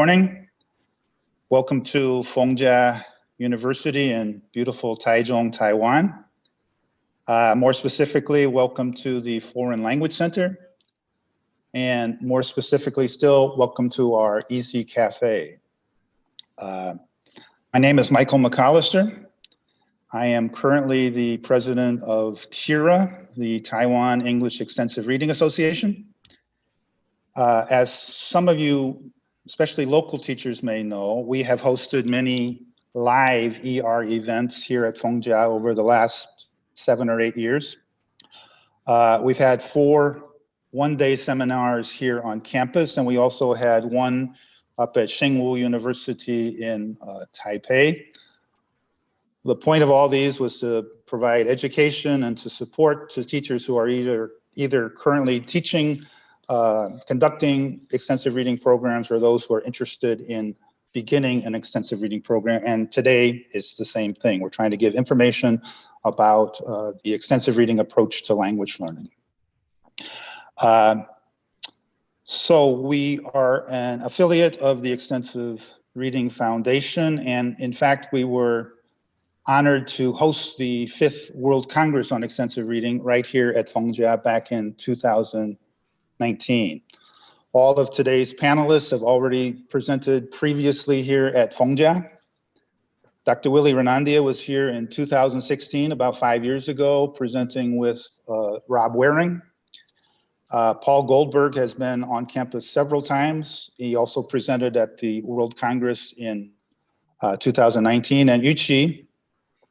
Morning. Welcome to Feng University in beautiful Taichung, Taiwan. More specifically, welcome to the Foreign Language Center. And more specifically still, welcome to our Easy Cafe. My name is Michael McAllister. I am currently the president of Chia, the Taiwan English Extensive Reading Association. As some of you, especially local teachers, may know, we have hosted many live ER events here at Feng over the last 7 or 8 years. We've had 4 one-day seminars here on campus, and we also had one up at University in Taipei. The point of all these was to provide education and to support to teachers who are either currently teaching, conducting extensive reading programs, or those who are interested in beginning an extensive reading program. And today is the same thing. We're trying to give information about the extensive reading approach to language learning. So we are an affiliate of the Extensive Reading Foundation, and in fact, we were honored to host the 5th World Congress on Extensive Reading right here at Feng back in 2019. All of today's panelists have already presented previously here at Feng. Dr. Willy Rendia was here in 2016, about 5 years ago, presenting with Rob Waring. Paul Goldberg has been on campus several times. He also presented at the World Congress in 2019, and Yuchi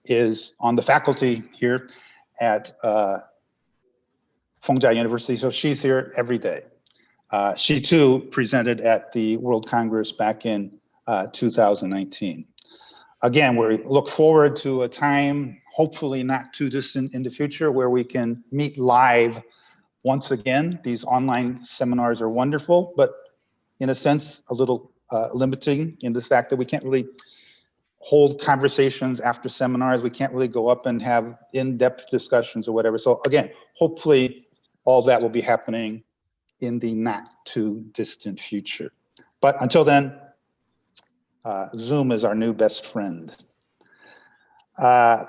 is on the faculty here at Feng University, so she's here every day. She too presented at the World Congress back in 2019. Again, we look forward to a time, hopefully not too distant in the future, where we can meet live once again. These online seminars are wonderful, but in a sense, a little limiting in the fact that we can't really hold conversations after seminars. We can't really go up and have in-depth discussions or whatever. So again, hopefully all that will be happening in the not too distant future. But until then, Zoom is our new best friend.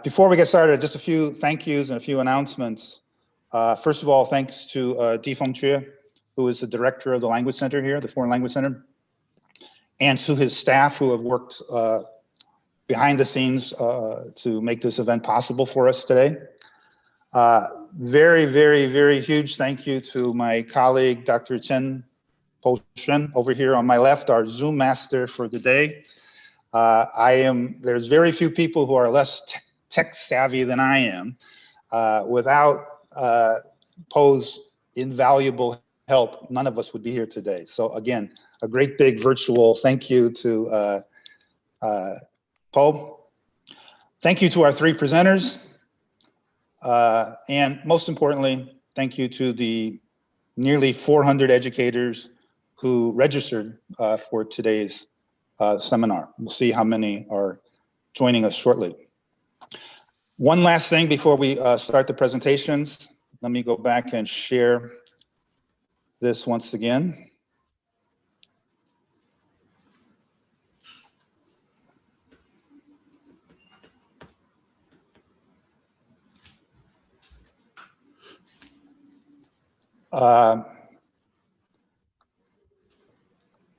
Before we get started, just a few thank yous and a few announcements. First of all, thanks to Chia, who is the director of the Language Center here, the Foreign Language Center, and to his staff who have worked behind the scenes to make this event possible for us today. Very, very, very huge thank you to my colleague, Dr. Chen Po-shen, over here on my left, our Zoom master for the day. There's very few people who are less tech savvy than I am. Without Po's invaluable help, none of us would be here today. So again, a great big virtual thank you to Po. Thank you to our 3 presenters. And most importantly, thank you to the nearly 400 educators who registered for today's seminar. We'll see how many are joining us shortly. One last thing before we start the presentations. Let me go back and share this once again.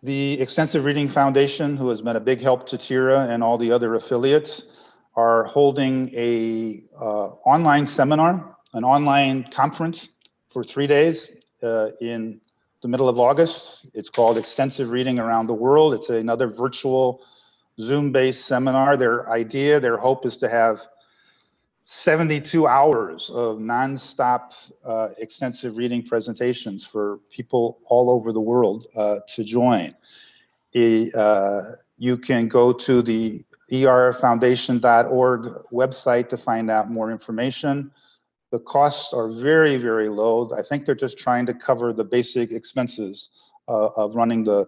The Extensive Reading Foundation, who has been a big help to Chia and all the other affiliates, are holding a online seminar, an online conference for 3 days in the middle of August. It's called Extensive Reading Around the World. It's another virtual Zoom-based seminar. Their hope is to have 72 hours of nonstop extensive reading presentations for people all over the world to join. You can go to the erfoundation.org website to find out more information. The costs are very, very low. I think they're just trying to cover the basic expenses of running the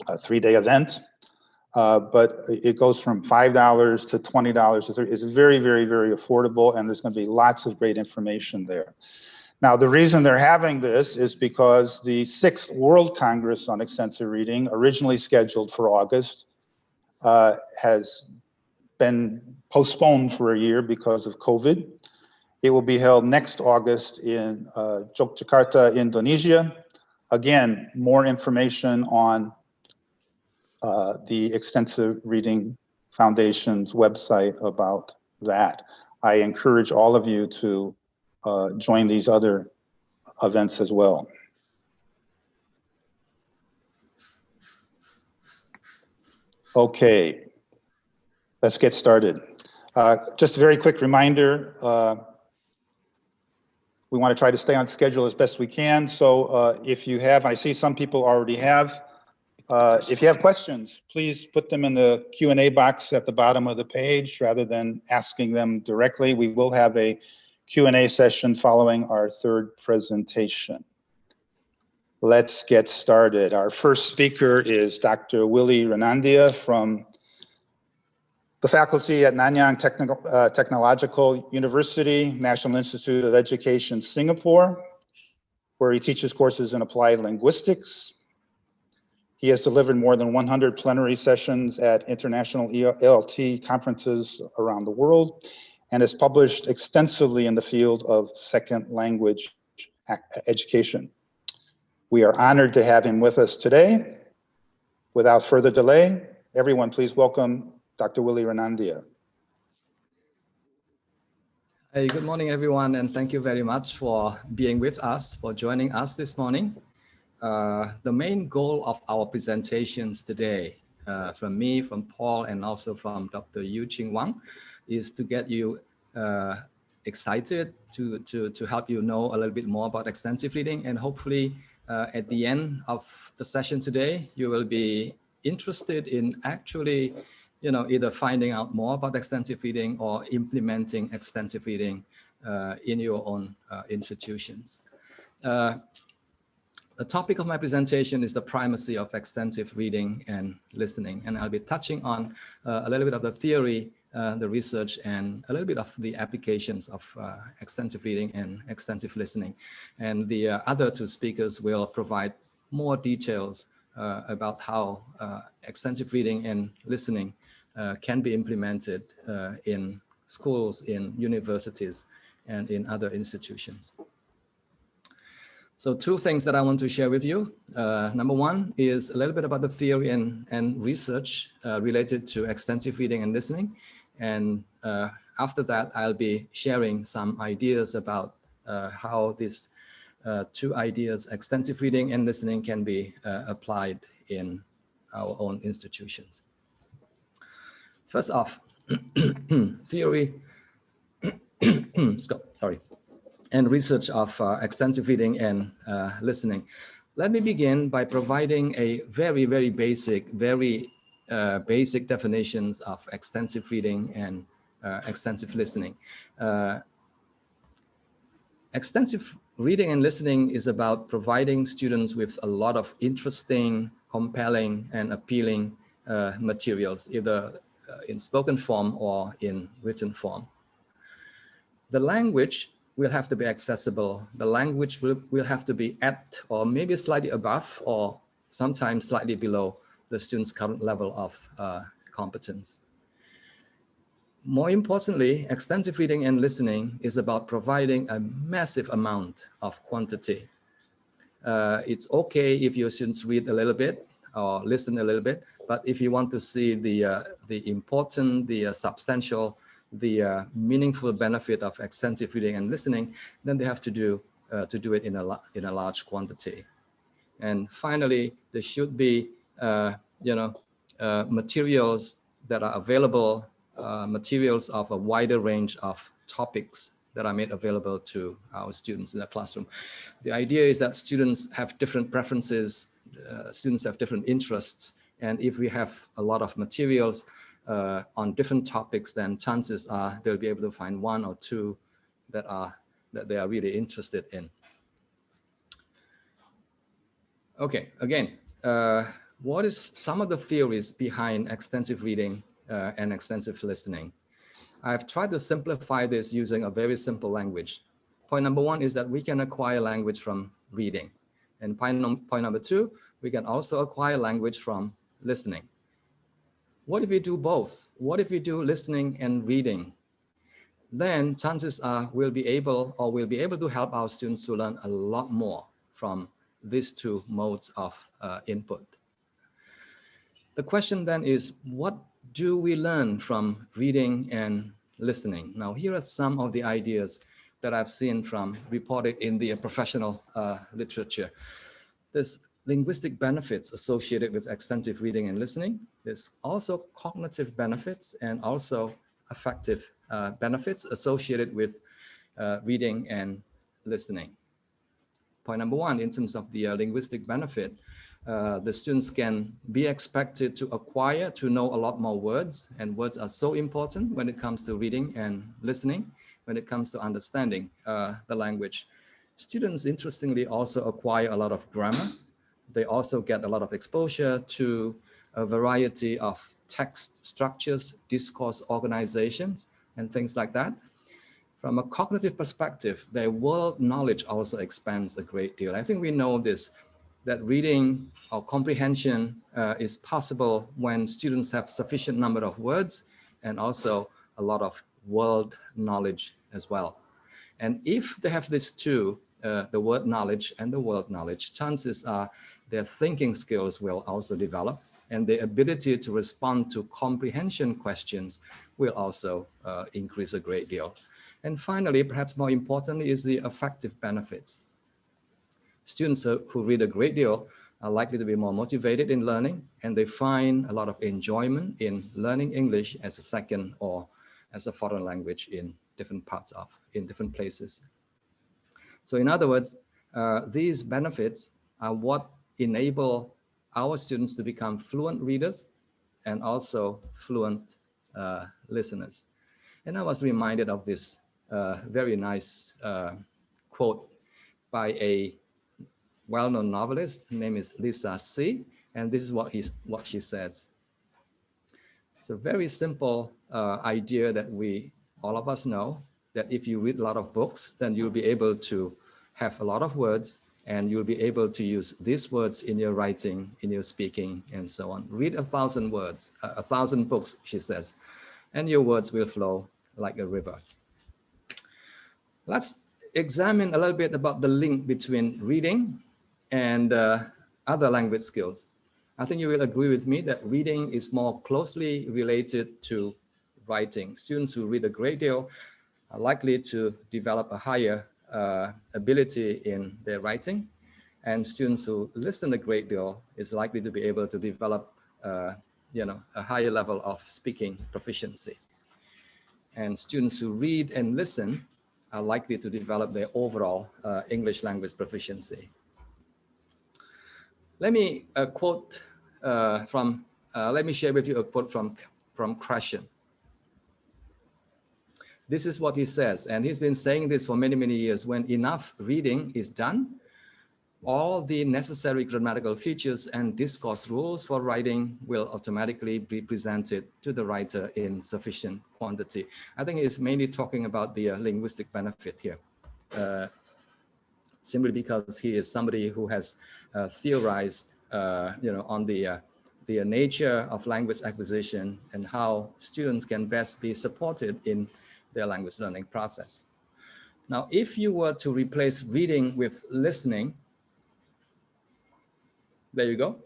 3-day event. But it goes from $5 to $20 to $30. It's very, very, very affordable, and there's going to be lots of great information there. Now, the reason they're having this is because the 6th World Congress on Extensive Reading, originally scheduled for August, has been postponed for a year because of COVID. It will be held next August in Yogyakarta, Indonesia. Again, more information on the Extensive Reading Foundation's website about that. I encourage all of you to join these other events as well. Okay, let's get started. Just a very quick reminder, we want to try to stay on schedule as best we can. So if you have, I see some people already have, if you have questions, please put them in the Q&A box at the bottom of the page rather than asking them directly. We will have a Q&A session following our 3rd presentation. Let's get started. Our first speaker is Dr. Willy Rendia from the faculty at Nanyang Technological University, National Institute of Education, Singapore, where he teaches courses in applied linguistics. He has delivered more than 100 plenary sessions at international ELT conferences around the world and has published extensively in the field of second language education. We are honored to have him with us today. Without further delay, everyone please welcome Dr. Willy Rendia. Hey, good morning, everyone, and thank you very much for being with us, for joining us this morning. The main goal of our presentations today, from me, from Paul, and also from Dr. Yu Ching Wang, is to get you excited, to help you know a little bit more about extensive reading, and hopefully at the end of the session today, you will be interested in actually, either finding out more about extensive reading or implementing extensive reading in your own institutions. The topic of my presentation is the primacy of extensive reading and listening, and I'll be touching on a little bit of the theory, the research, and a little bit of the applications of extensive reading and extensive listening. And the other 2 speakers will provide more details about how extensive reading and listening can be implemented in schools, in universities, and in other institutions. So 2 things that I want to share with you. Number 1 is a little bit about the theory and research related to extensive reading and listening. And after that, I'll be sharing some ideas about how these 2 ideas, extensive reading and listening, can be applied in our own institutions. First off, theory, sorry, and research of extensive reading and listening. Let me begin by providing a very, very basic, basic definitions of extensive reading and extensive listening. Extensive reading and listening is about providing students with a lot of interesting, compelling, and appealing materials, either in spoken form or in written form. The language will have to be accessible. The language will have to be at or maybe slightly above or sometimes slightly below the student's current level of competence. More importantly, extensive reading and listening is about providing a massive amount of quantity. It's okay if your students read a little bit or listen a little bit, but if you want to see the important, the substantial, the meaningful benefit of extensive reading and listening, then they have to do it in a large quantity. And finally, there should be materials that are available, materials of a wider range of topics that are made available to our students in the classroom. The idea is that students have different preferences, students have different interests, and if we have a lot of materials on different topics, then chances are they'll be able to find 1 or 2 that they are really interested in. Okay, again, what is some of the theories behind extensive reading and extensive listening? I've tried to simplify this using a very simple language. Point number one is that we can acquire language from reading. And point number two, we can also acquire language from listening. What if we do both? What if we do listening and reading? Then chances are we'll be able to help our students to learn a lot more from these two modes of input. The question then is, what do we learn from reading and listening? Now, here are some of the ideas that I've seen from reported in the professional literature. There's linguistic benefits associated with extensive reading and listening. There's also cognitive benefits and also affective benefits associated with reading and listening. Point number one, in terms of the linguistic benefit, the students can be expected to acquire, to know a lot more words, and words are so important when it comes to reading and listening, when it comes to understanding the language. Students, interestingly, also acquire a lot of grammar. They also get a lot of exposure to a variety of text structures, discourse organizations, and things like that. From a cognitive perspective, their world knowledge also expands a great deal. I think we know this, that reading or comprehension is possible when students have sufficient number of words and also a lot of world knowledge as well. And if they have these two, the word knowledge and the world knowledge, chances are their thinking skills will also develop, and the ability to respond to comprehension questions will also increase a great deal. And finally, perhaps more importantly, is the affective benefits. Students who read a great deal are likely to be more motivated in learning, and they find a lot of enjoyment in learning English as a second or as a foreign language in different different places. So in other words, these benefits are what enable our students to become fluent readers and also fluent listeners. And I was reminded of this very nice quote by a well-known novelist. Her name is Lisa C. And this is what she says. It's a very simple idea that all of us know, that if you read a lot of books, then you'll be able to have a lot of words, and you'll be able to use these words in your writing, in your speaking, and so on. Read 1,000 words, 1,000 books, she says, and your words will flow like a river. Let's examine a little bit about the link between reading and other language skills. I think you will agree with me that reading is more closely related to writing. Students who read a great deal are likely to develop a higher ability in their writing, and students who listen a great deal is likely to be able to develop a higher level of speaking proficiency. And students who read and listen are likely to develop their overall English language proficiency. Let me let me share with you a quote from Krashen. This is what he says, and he's been saying this for many, many years. When enough reading is done, all the necessary grammatical features and discourse rules for writing will automatically be presented to the writer in sufficient quantity. I think he's mainly talking about the linguistic benefit here, simply because he is somebody who has theorized, on the nature of language acquisition and how students can best be supported in their language learning process. Now, if you were to replace reading with listening, there you go.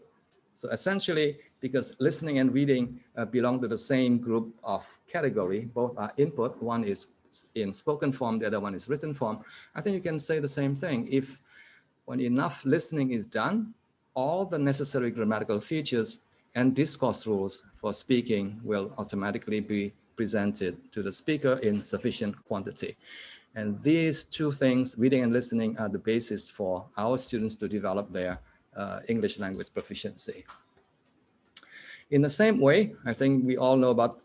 So essentially, because listening and reading belong to the same group of category, both are input, one is in spoken form, the other one is written form, I think you can say the same thing. If when enough listening is done, all the necessary grammatical features and discourse rules for speaking will automatically be presented to the speaker in sufficient quantity. And these two things, reading and listening, are the basis for our students to develop their English language proficiency. In the same way, I think we all know about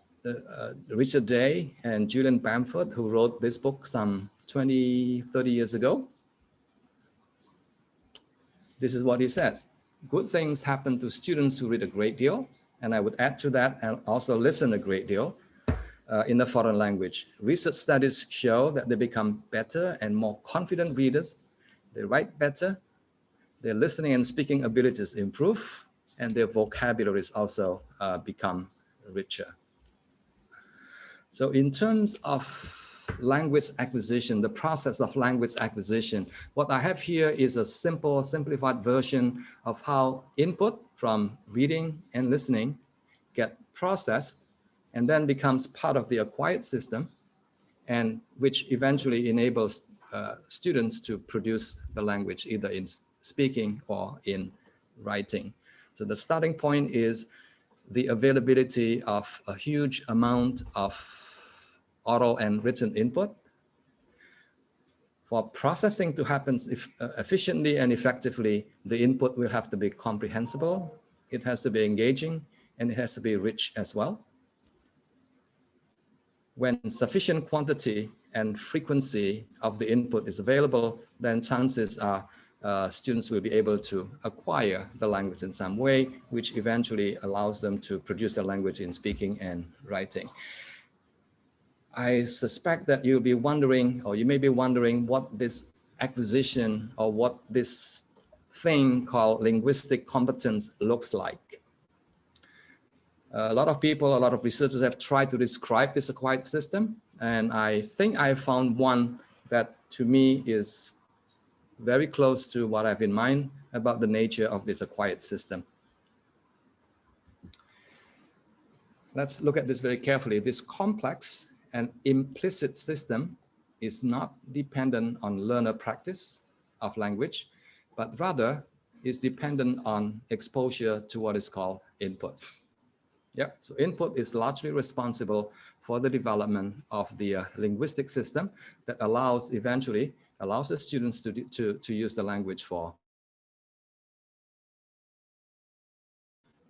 Richard Day and Julian Bamford, who wrote this book some 20, 30 years ago. This is what he says. Good things happen to students who read a great deal, and I would add to that, and also listen a great deal. in a foreign language. Research studies show that they become better and more confident readers. They write better. Their listening and speaking abilities improve, and their vocabularies also become richer. So in terms of language acquisition, the process of language acquisition, what I have here is a simple, simplified version of how input from reading and listening get processed and then becomes part of the acquired system, and which eventually enables students to produce the language either in speaking or in writing. So the starting point is the availability of a huge amount of oral and written input. For processing to happen efficiently and effectively, the input will have to be comprehensible, it has to be engaging, and it has to be rich as well. When sufficient quantity and frequency of the input is available, then chances are students will be able to acquire the language in some way, which eventually allows them to produce the language in speaking and writing. I suspect that you'll be wondering, or you may be wondering, what this acquisition or what this thing called linguistic competence looks like. A lot of people, a lot of researchers have tried to describe this acquired system, and I think I found one that to me is very close to what I have in mind about the nature of this acquired system. Let's look at this very carefully. This complex and implicit system is not dependent on learner practice of language, but rather is dependent on exposure to what is called input. Yep. So input is largely responsible for the development of the linguistic system that eventually allows the students to use the language for.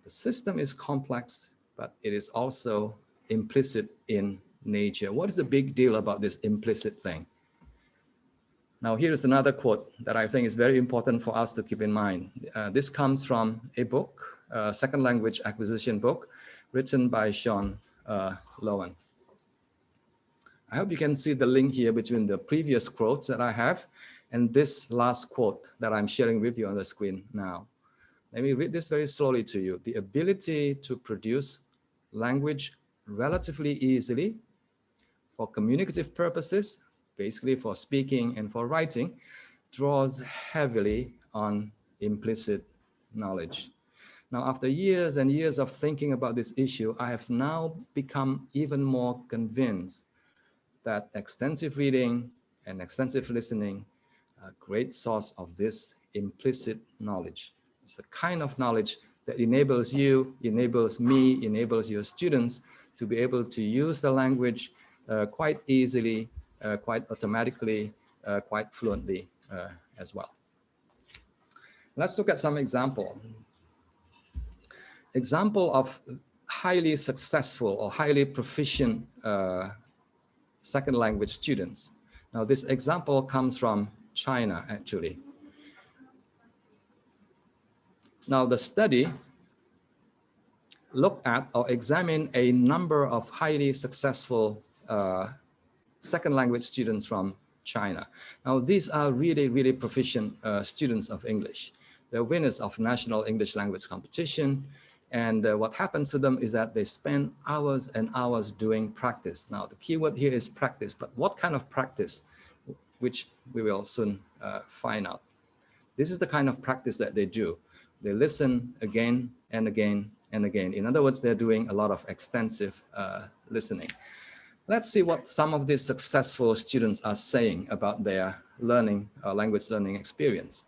The system is complex, but it is also implicit in nature. What is the big deal about this implicit thing? Now, here is another quote that I think is very important for us to keep in mind. This comes from a book, a second language acquisition book, written by Sean Lowen. I hope you can see the link here between the previous quotes that I have and this last quote that I'm sharing with you on the screen now. Let me read this very slowly to you. The ability to produce language relatively easily for communicative purposes, basically for speaking and for writing, draws heavily on implicit knowledge. Now, after years and years of thinking about this issue, I have now become even more convinced that extensive reading and extensive listening are a great source of this implicit knowledge. It's the kind of knowledge that enables you, enables me, enables your students to be able to use the language quite easily, quite automatically, quite fluently as well. Let's look at some example of highly successful or highly proficient second language students. Now, this example comes from China, actually. Now, the study looked at or examined a number of highly successful second language students from China. Now, these are really, really proficient students of English. They're winners of national English language competition. And what happens to them is that they spend hours and hours doing practice. Now, the key word here is practice, but what kind of practice, which we will soon find out. This is the kind of practice that they do. They listen again and again and again. In other words, they're doing a lot of extensive listening. Let's see what some of these successful students are saying about their learning, language learning experience.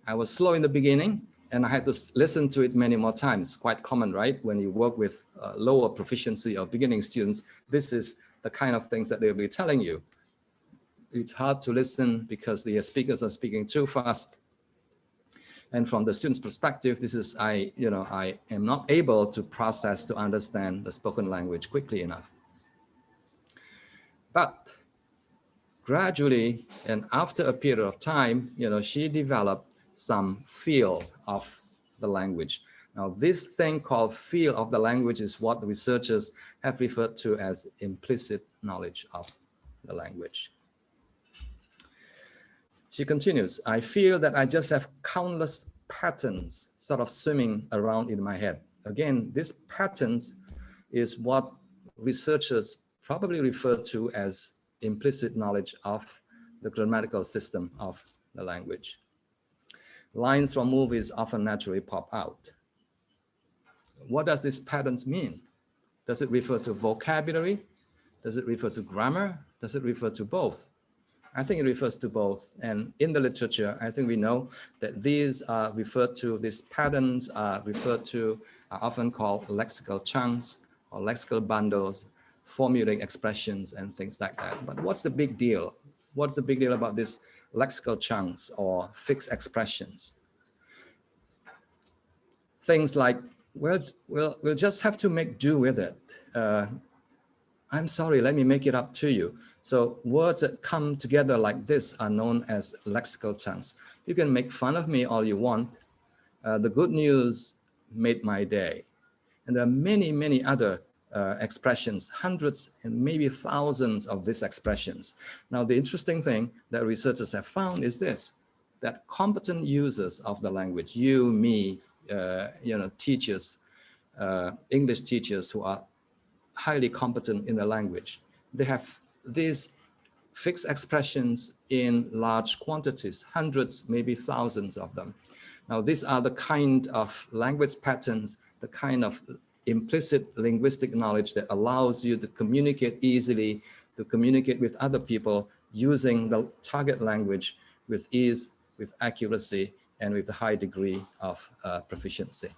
I was slow in the beginning, and I had to listen to it many more times. Quite common, right? When you work with lower proficiency or beginning students, this is the kind of things that they'll be telling you. It's hard to listen because the speakers are speaking too fast. And from the student's perspective, this is, I am not able to process, to understand the spoken language quickly enough. But gradually, and after a period of time, she developed some feel of the language. Now, this thing called feel of the language is what researchers have referred to as implicit knowledge of the language. She continues, I feel that I just have countless patterns sort of swimming around in my head. Again, these patterns is what researchers probably refer to as implicit knowledge of the grammatical system of the language. Lines from movies often naturally pop out. What does these patterns mean? Does it refer to vocabulary? Does it refer to grammar? Does it refer to both? I think it refers to both. And in the literature, I think we know that these patterns are often called lexical chunks or lexical bundles, formulating expressions and things like that. But what's the big deal? What's the big deal about these lexical chunks or fixed expressions? Things like, well, we'll just have to make do with it. I'm sorry, let me make it up to you. So words that come together like this are known as lexical chunks. You can make fun of me all you want. The good news made my day. And there are many, many other expressions, hundreds and maybe thousands of these expressions. Now, the interesting thing that researchers have found is this, that competent users of the language, you, me, teachers, English teachers who are highly competent in the language, they have these fixed expressions in large quantities, hundreds, maybe thousands of them. Now, these are the kind of language patterns, the kind of implicit linguistic knowledge that allows you to communicate easily, to communicate with other people using the target language with ease, with accuracy, and with a high degree of proficiency.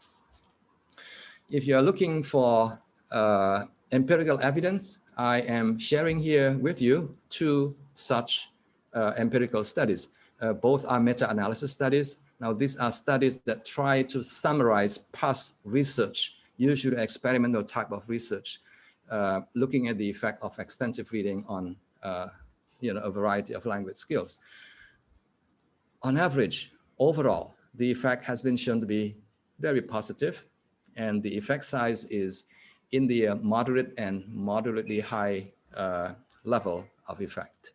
If you're looking for empirical evidence, I am sharing here with you two such empirical studies. Both are meta-analysis studies. Now, these are studies that try to summarize past research, usually experimental type of research, looking at the effect of extensive reading on a variety of language skills. On average, overall, the effect has been shown to be very positive, and the effect size is in the moderate and moderately high level of effect.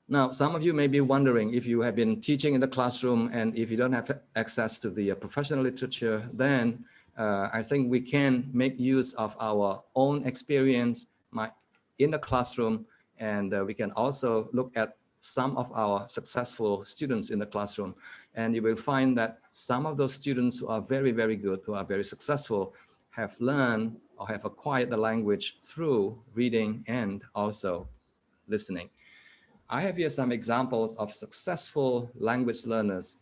Now, some of you may be wondering, if you have been teaching in the classroom and if you don't have access to the professional literature, then I think we can make use of our own experience in the classroom, and we can also look at some of our successful students in the classroom. And you will find that some of those students who are very, very good, who are very successful, have learned or have acquired the language through reading and also listening. I have here some examples of successful language learners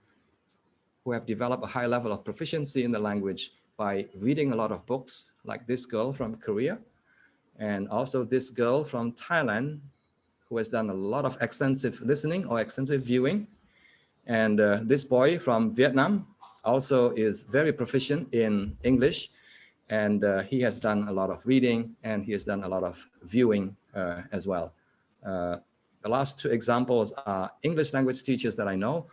who have developed a high level of proficiency in the language by reading a lot of books, like this girl from Korea, and also this girl from Thailand, who has done a lot of extensive listening or extensive viewing. And this boy from Vietnam also is very proficient in English, and he has done a lot of reading and he has done a lot of viewing as well. The last two examples are English language teachers that I know,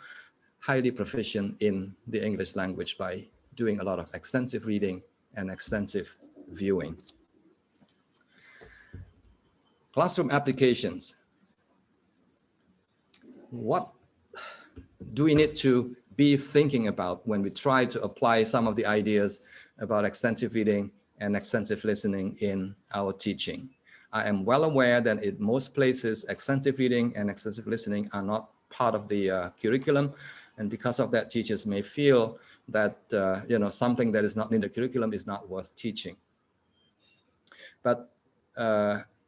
highly proficient in the English language by doing a lot of extensive reading and extensive viewing. Classroom applications. What do we need to be thinking about when we try to apply some of the ideas about extensive reading and extensive listening in our teaching? I am well aware that in most places, extensive reading and extensive listening are not part of the curriculum. And because of that, teachers may feel that something that is not in the curriculum is not worth teaching. But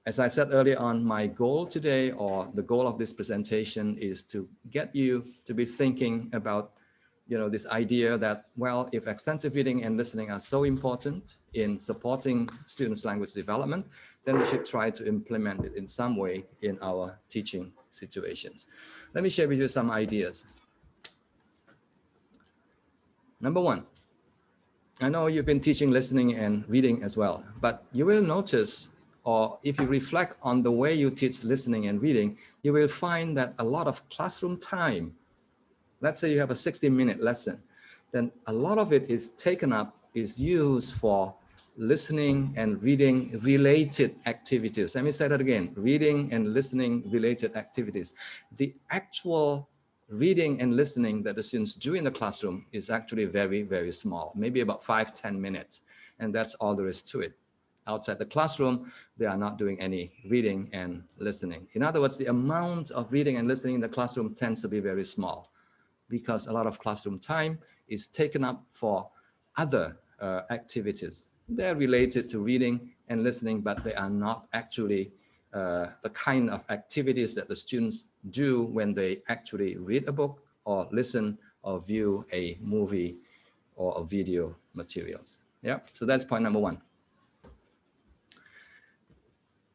as I said earlier on, my goal today, or the goal of this presentation, is to get you to be thinking about this idea that, well, if extensive reading and listening are so important in supporting students' language development, then we should try to implement it in some way in our teaching situations. Let me share with you some ideas. Number one, I know you've been teaching listening and reading as well, but you will notice, or if you reflect on the way you teach listening and reading, you will find that a lot of classroom time, let's say you have a 60-minute lesson, then a lot of it is taken up, is used for listening and reading related activities. Let me say that again, reading and listening related activities. The actual reading and listening that the students do in the classroom is actually very, very small, maybe about 5-10 minutes. And that's all there is to it. Outside the classroom, they are not doing any reading and listening. In other words, the amount of reading and listening in the classroom tends to be very small because a lot of classroom time is taken up for other activities. They're related to reading and listening, but they are not actually the kind of activities that the students do when they actually read a book or listen or view a movie or a video materials. Yeah, so that's point number one.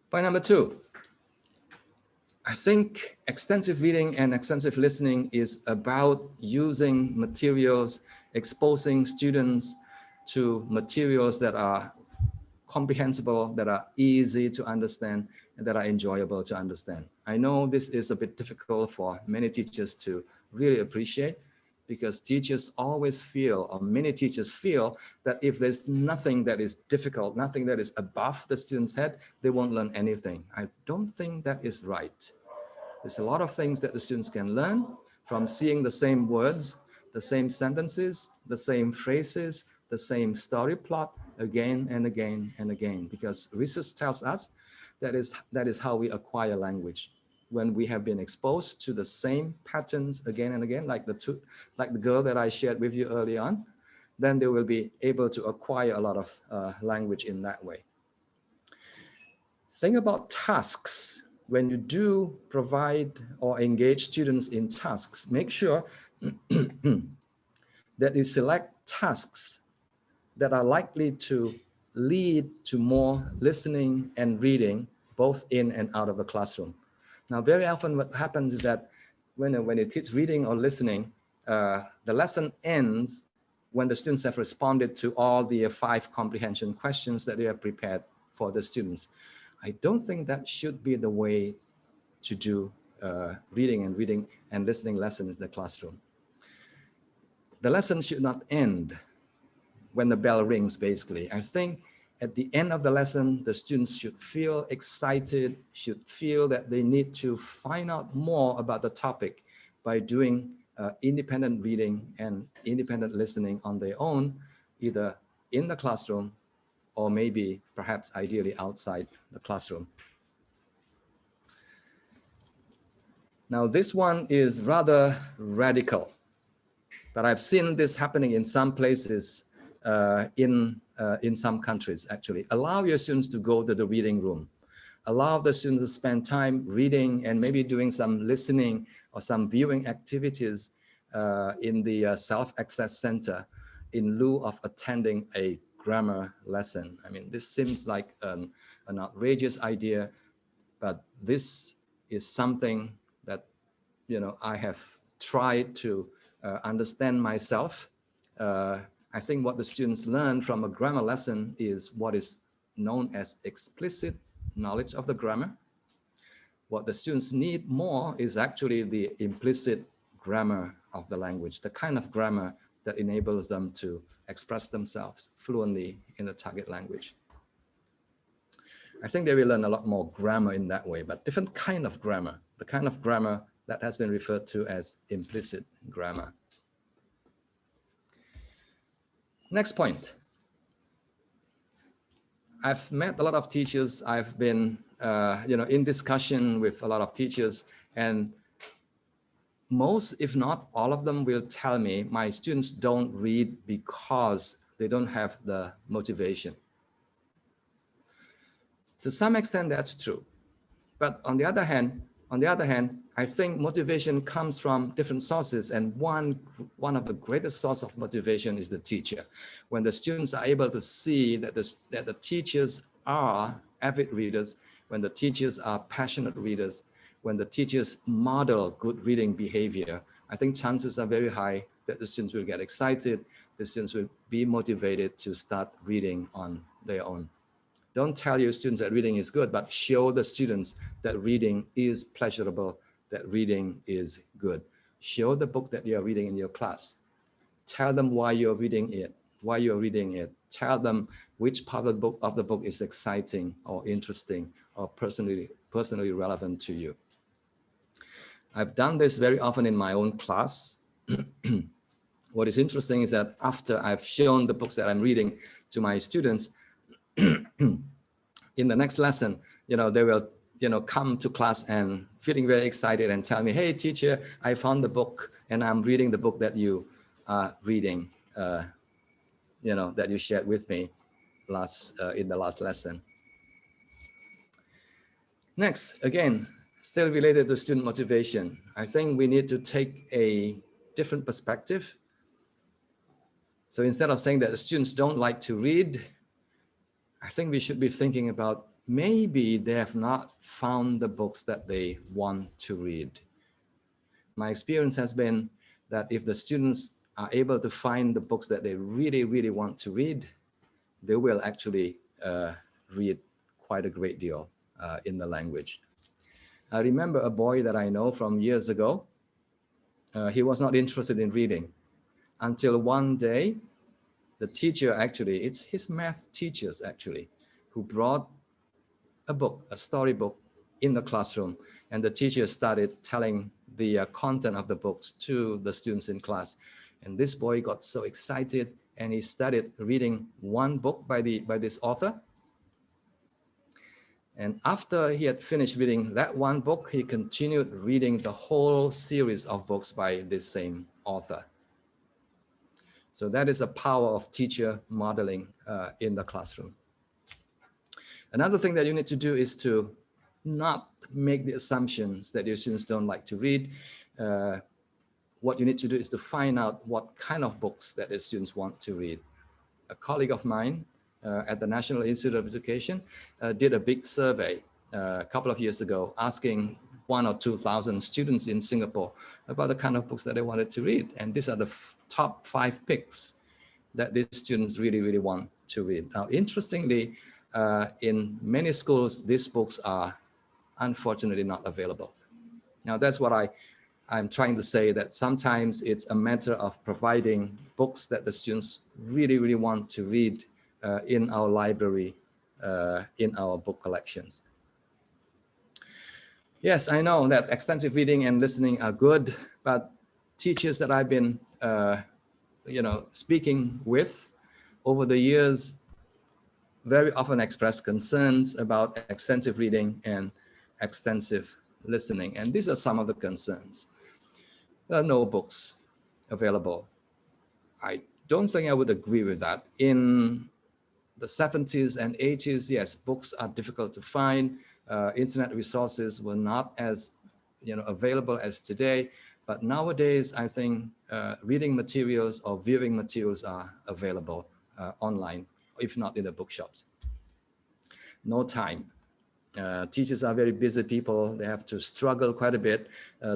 Point number two, I think extensive reading and extensive listening is about using materials, exposing students to materials that are comprehensible, that are easy to understand, and that are enjoyable to understand. I know this is a bit difficult for many teachers to really appreciate, because teachers always feel, or many teachers feel, that if there's nothing that is difficult, nothing that is above the student's head, they won't learn anything. I don't think that is right. There's a lot of things that the students can learn from seeing the same words, the same sentences, the same phrases, the same story plot again and again and again, because research tells us that is how we acquire language. When we have been exposed to the same patterns again and again, like the girl that I shared with you early on, then they will be able to acquire a lot of language in that way. Think about tasks. When you do provide or engage students in tasks, make sure that you select tasks that are likely to lead to more listening and reading, both in and out of the classroom. Now, very often what happens is that when you teach reading or listening, the lesson ends when the students have responded to all the 5 comprehension questions that they have prepared for the students. I don't think that should be the way to do reading and listening lessons in the classroom. The lesson should not end when the bell rings, basically. I think at the end of the lesson, the students should feel excited, should feel that they need to find out more about the topic by doing independent reading and independent listening on their own, either in the classroom or maybe perhaps ideally outside the classroom. Now, this one is rather radical, but I've seen this happening in some places, in some countries, actually. Allow your students to go to the reading room. Allow the students to spend time reading and maybe doing some listening or some viewing activities in the self-access center in lieu of attending a grammar lesson. I mean, this seems like an outrageous idea, but this is something that, you know, I have tried to understand myself. I think what the students learn from a grammar lesson is what is known as explicit knowledge of the grammar. What the students need more is actually the implicit grammar of the language, the kind of grammar that enables them to express themselves fluently in the target language. I think they will learn a lot more grammar in that way, but different kind of grammar, the kind of grammar that has been referred to as implicit grammar. Next point. I've met a lot of teachers. I've been in discussion with a lot of teachers, and most, if not all of them, will tell me my students don't read because they don't have the motivation. To some extent, that's true. But on the other hand, I think motivation comes from different sources, and one of the greatest source of motivation is the teacher. When the students are able to see that the teachers are avid readers, when the teachers are passionate readers, when the teachers model good reading behavior, I think chances are very high that the students will get excited, the students will be motivated to start reading on their own. Don't tell your students that reading is good, but show the students that reading is pleasurable, that reading is good. Show the book that you're reading in your class. Tell them why you're reading it, Tell them which part of the book is exciting or interesting or personally relevant to you. I've done this very often in my own class. What is interesting is that after I've shown the books that I'm reading to my students, in the next lesson, they will, come to class and feeling very excited and tell me, hey, teacher, I found the book and I'm reading the book that you are reading, that you shared with me in the last lesson. Next, again, still related to student motivation. I think we need to take a different perspective. So instead of saying that the students don't like to read, I think we should be thinking about maybe they have not found the books that they want to read. My experience has been that if the students are able to find the books that they really, really want to read, they will actually read quite a great deal in the language. I remember a boy that I know from years ago. He was not interested in reading until one day, the teacher actually, it's his math teachers actually, who brought a book, a storybook in the classroom, and the teacher started telling the content of the books to the students in class. And this boy got so excited and he started reading one book by this author. And after he had finished reading that one book, he continued reading the whole series of books by this same author. So that is the power of teacher modeling in the classroom. Another thing that you need to do is to not make the assumptions that your students don't like to read. What you need to do is to find out what kind of books that the students want to read. A colleague of mine at the National Institute of Education did a big survey a couple of years ago, asking 1,000 or 2,000 students in Singapore about the kind of books that they wanted to read. And these are the top 5 picks that these students really, really want to read. Now, interestingly, in many schools, these books are unfortunately not available. Now, that's what I'm trying to say, that sometimes it's a matter of providing books that the students really, really want to read in our library, in our book collections. Yes, I know that extensive reading and listening are good, but teachers that I've been speaking with over the years very often express concerns about extensive reading and extensive listening. And these are some of the concerns. There are no books available. I don't think I would agree with that. In the 70s and 80s, yes, books are difficult to find. Internet resources were not as available as today. But nowadays, I think reading materials or viewing materials are available online, if not in the bookshops. No time. Teachers are very busy people. They have to struggle quite a bit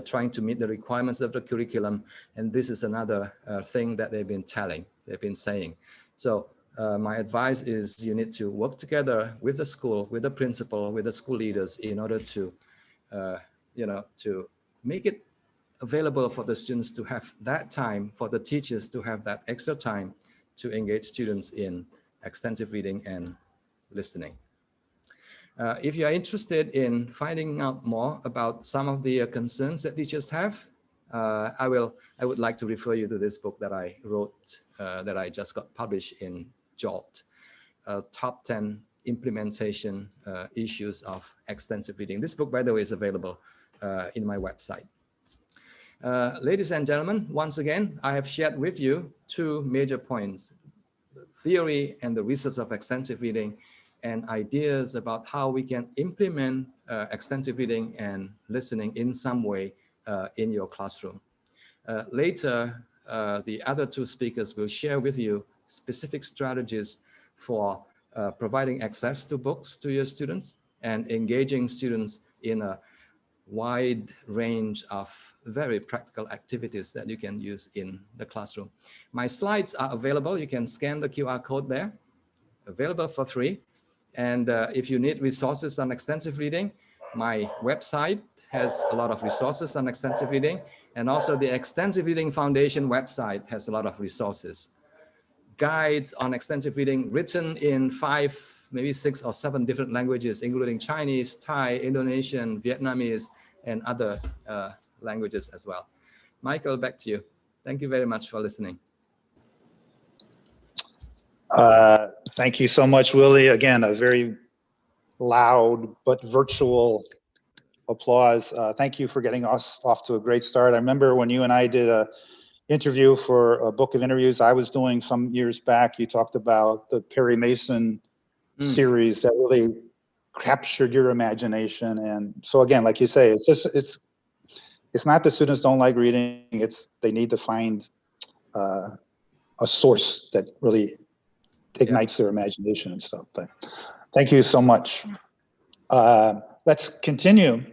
trying to meet the requirements of the curriculum. And this is another thing that they've been saying. So my advice is you need to work together with the school, with the principal, with the school leaders in order to, to make it available for the students to have that time, for the teachers to have that extra time to engage students in extensive reading and listening. If you are interested in finding out more about some of the concerns that teachers have, I would like to refer you to this book that I wrote, that I just got published in JOLT, Top 10 Implementation Issues of Extensive Reading. This book, by the way, is available in my website. Ladies and gentlemen, once again, I have shared with you 2 major points: the theory and the research of extensive reading, and ideas about how we can implement extensive reading and listening in some way in your classroom. Later, the other 2 speakers will share with you specific strategies for providing access to books to your students and engaging students in a wide range of very practical activities that you can use in the classroom. My slides are available. You can scan the QR code there, available for free. And if you need resources on extensive reading, my website has a lot of resources on extensive reading. And also the Extensive Reading Foundation website has a lot of resources. Guides on extensive reading written in 5, maybe 6 or 7 different languages, including Chinese, Thai, Indonesian, Vietnamese, and other languages as well. Michael, back to you. Thank you very much for listening. Thank you so much, Willy. Again, a very loud but virtual applause. Thank you for getting us off to a great start. I remember when you and I did a interview for a book of interviews I was doing some years back, you talked about the Perry Mason series that really captured your imagination. And so again, like you say, it's not that students don't like reading, it's they need to find a source that really ignites their imagination and stuff. But thank you so much. Let's continue.